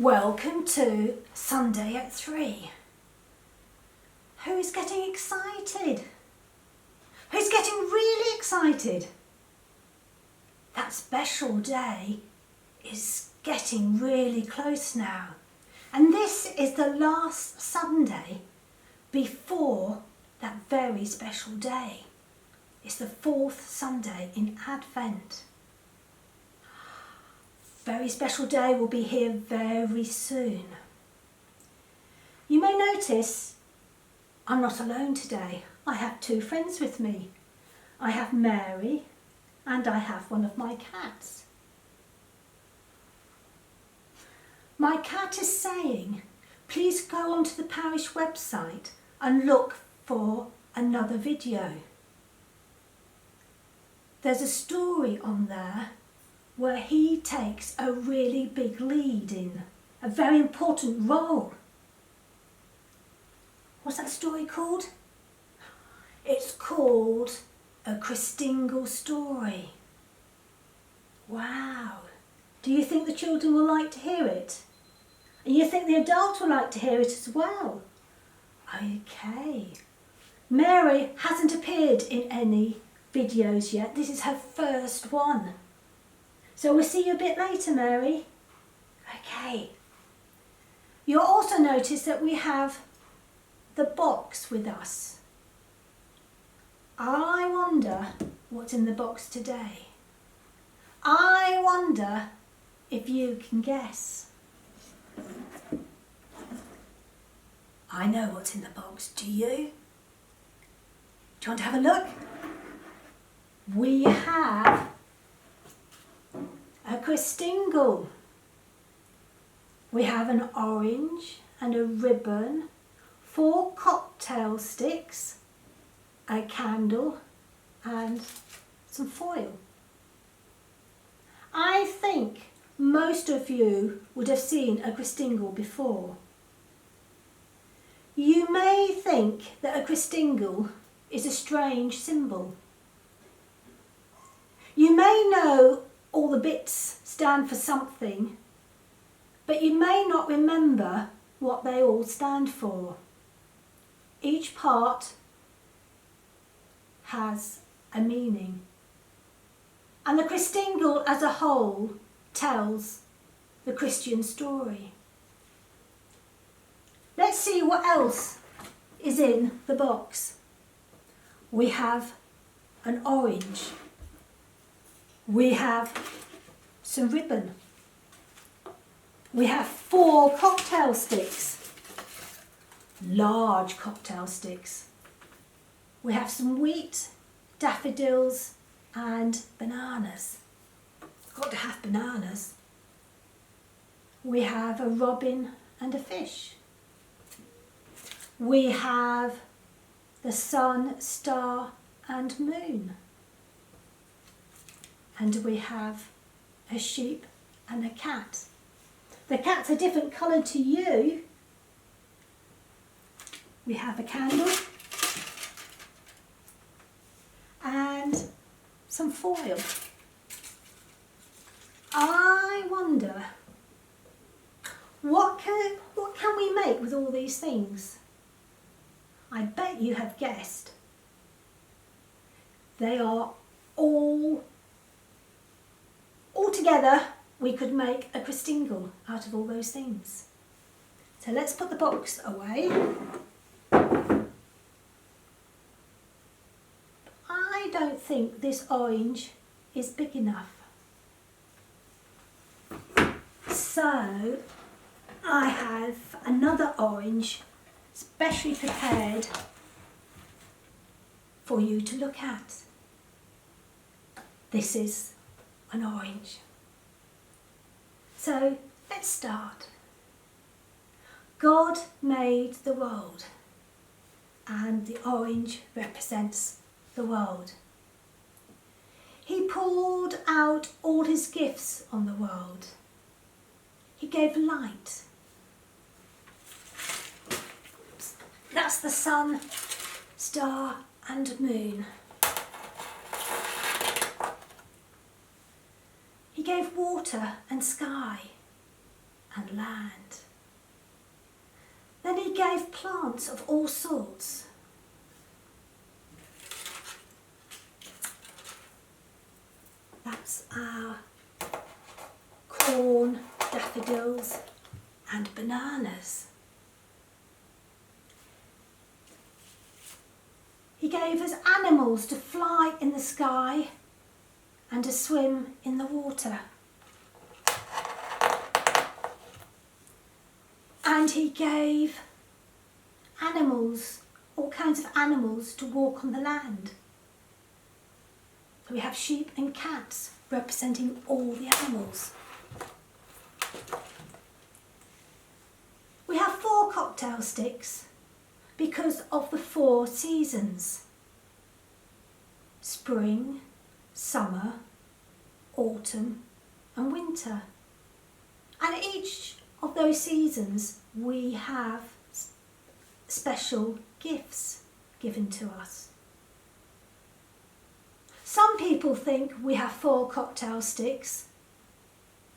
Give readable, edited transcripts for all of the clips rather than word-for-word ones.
Welcome to Sunday at 3. Who's getting excited? Who's getting really excited? That special day is getting really close now. And this is the last Sunday before that very special day. It's the 4th Sunday in Advent. Very special day will be here very soon. You may notice I'm not alone today. I have 2 friends with me. I have Mary and I have one of my cats. My cat is saying, please go onto the parish website and look for another video. There's a story on there where he takes a really big lead in a very important role. What's that story called? It's called A Christingle Story. Wow. Do you think the children will like to hear it? And you think the adults will like to hear it as well? Okay. Mary hasn't appeared in any videos yet. This is her first one. So we'll see you a bit later, Mary. Okay. You'll also notice that we have the box with us. I wonder what's in the box today. I wonder if you can guess. I know what's in the box. Do you? Do you want to have a look? We have a Christingle. We have an orange and a ribbon, 4 cocktail sticks, a candle and some foil. I think most of you would have seen a Christingle before. You may think that a Christingle is a strange symbol. You may know all the bits stand for something, but you may not remember what they all stand for. Each part has a meaning. And the Christingle as a whole tells the Christian story. Let's see what else is in the box. We have an orange. We have some ribbon. We have 4 cocktail sticks, large cocktail sticks. We have some wheat, daffodils and bananas. Got to have bananas. We have a robin and a fish. We have the sun, star and moon. And we have a sheep and a cat. The cat's a different colour to you. We have a candle and some foil. I wonder, what can we make with all these things? I bet you have guessed. They are all together, we could make a Christingle out of all those things. So let's put the box away. I don't think this orange is big enough. So I have another orange specially prepared for you to look at. This is an orange. So let's start. God made the world and the orange represents the world. He poured out all his gifts on the world. He gave light. That's the sun, star and moon. He gave water and sky. and land. Then he gave plants of all sorts. That's our corn, daffodils and bananas. He gave us animals to fly in the sky and to swim in the water. And he gave animals, all kinds of animals, to walk on the land. So we have sheep and cats representing all the animals. We have 4 cocktail sticks because of the 4 seasons: spring, summer, autumn and winter. And each of those seasons we have special gifts given to us. Some people think we have 4 cocktail sticks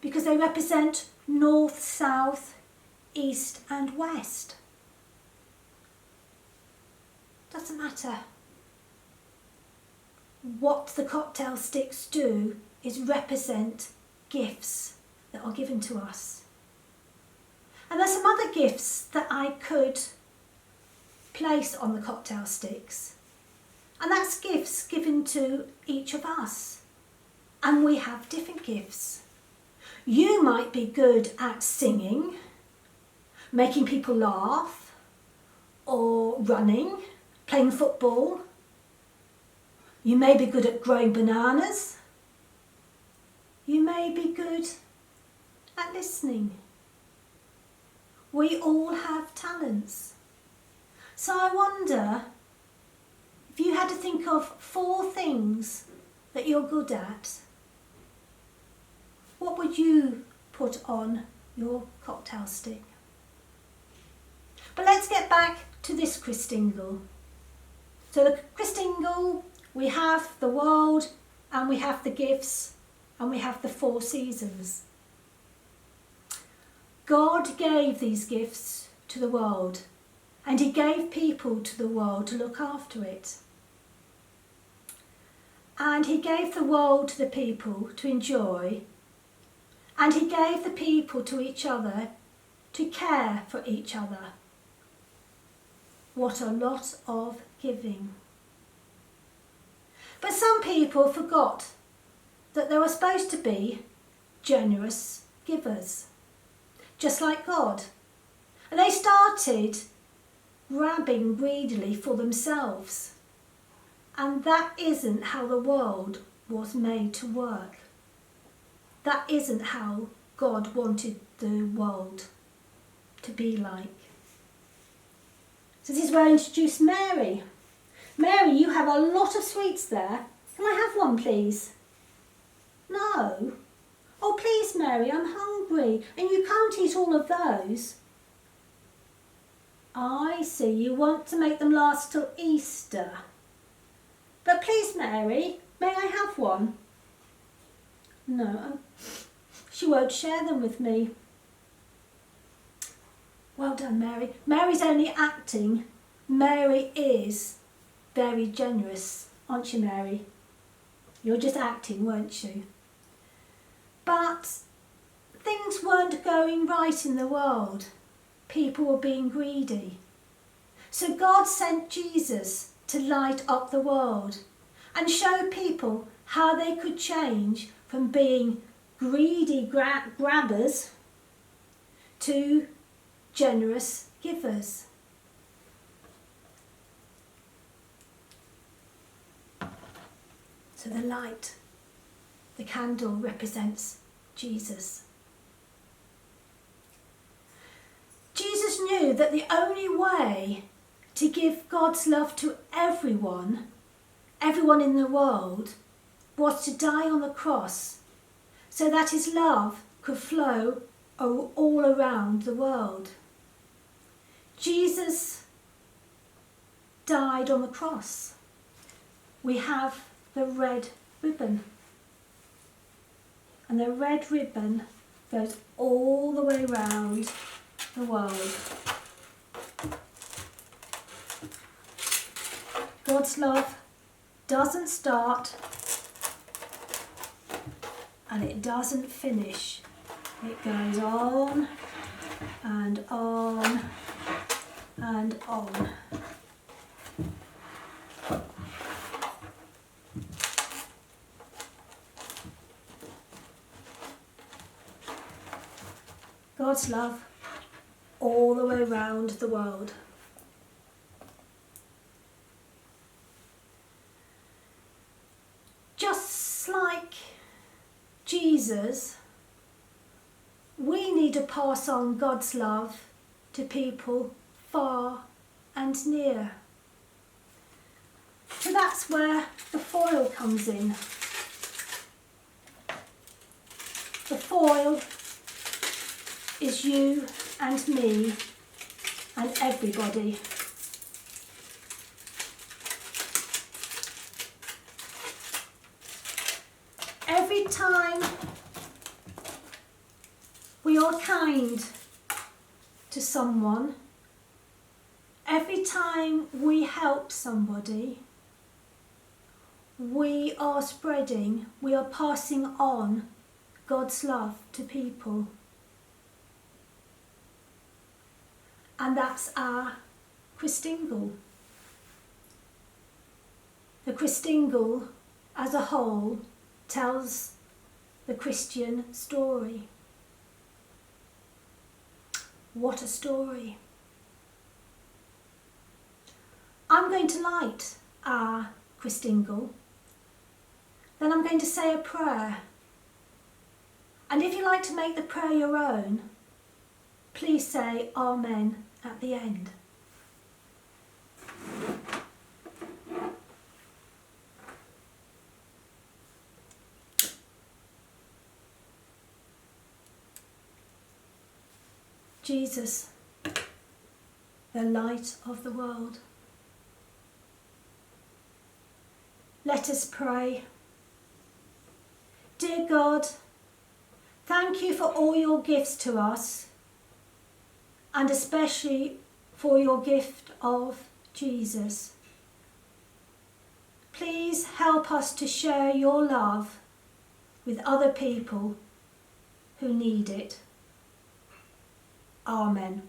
because they represent north, south, east and west. Doesn't matter. What the cocktail sticks do is represent gifts that are given to us. And there's some other gifts that I could place on the cocktail sticks. And that's gifts given to each of us. And we have different gifts. You might be good at singing, making people laugh, or running, playing football. You may be good at growing bananas. You may be good at listening. We all have talents. So I wonder if you had to think of 4 things that you're good at, what would you put on your cocktail stick? But let's get back to this Christingle. So the Christingle, we have the world and we have the gifts and we have the 4 seasons. God gave these gifts to the world and he gave people to the world to look after it. And he gave the world to the people to enjoy, and he gave the people to each other to care for each other. What a lot of giving. But some people forgot that they were supposed to be generous givers, just like God. And they started grabbing greedily for themselves. And that isn't how the world was made to work. That isn't how God wanted the world to be like. So this is where I introduce Mary. Mary, you have a lot of sweets there. Can I have one, please? No? Oh, please, Mary, I'm hungry and you can't eat all of those. I see, you want to make them last till Easter. But please, Mary, may I have one? No, she won't share them with me. Well done, Mary. Mary's only acting. Mary is very generous, aren't you, Mary? You're just acting, weren't you? But things weren't going right in the world. People were being greedy. So God sent Jesus to light up the world and show people how they could change from being greedy grabbers to generous givers. So the light, the candle, represents Jesus. Jesus knew that the only way to give God's love to everyone in the world, was to die on the cross so that his love could flow all around the world. Jesus died on the cross. We have the red ribbon. And the red ribbon, goes all the way round the world. God's love doesn't start and it doesn't finish. It goes on and on and on. God's love all the way round the world. Just like Jesus, we need to pass on God's love to people far and near. So that's where the foil comes in. The foil is you and me and everybody. Every time we are kind to someone, every time we help somebody, we are spreading, we are passing on God's love to people. And that's our Christingle. The Christingle as a whole tells the Christian story. What a story. I'm going to light our Christingle. Then I'm going to say a prayer. And if you like to make the prayer your own, please say Amen at the end. Jesus, the light of the world. Let us pray. Dear God, thank you for all your gifts to us, and especially for your gift of Jesus. Please help us to share your love with other people who need it. Amen.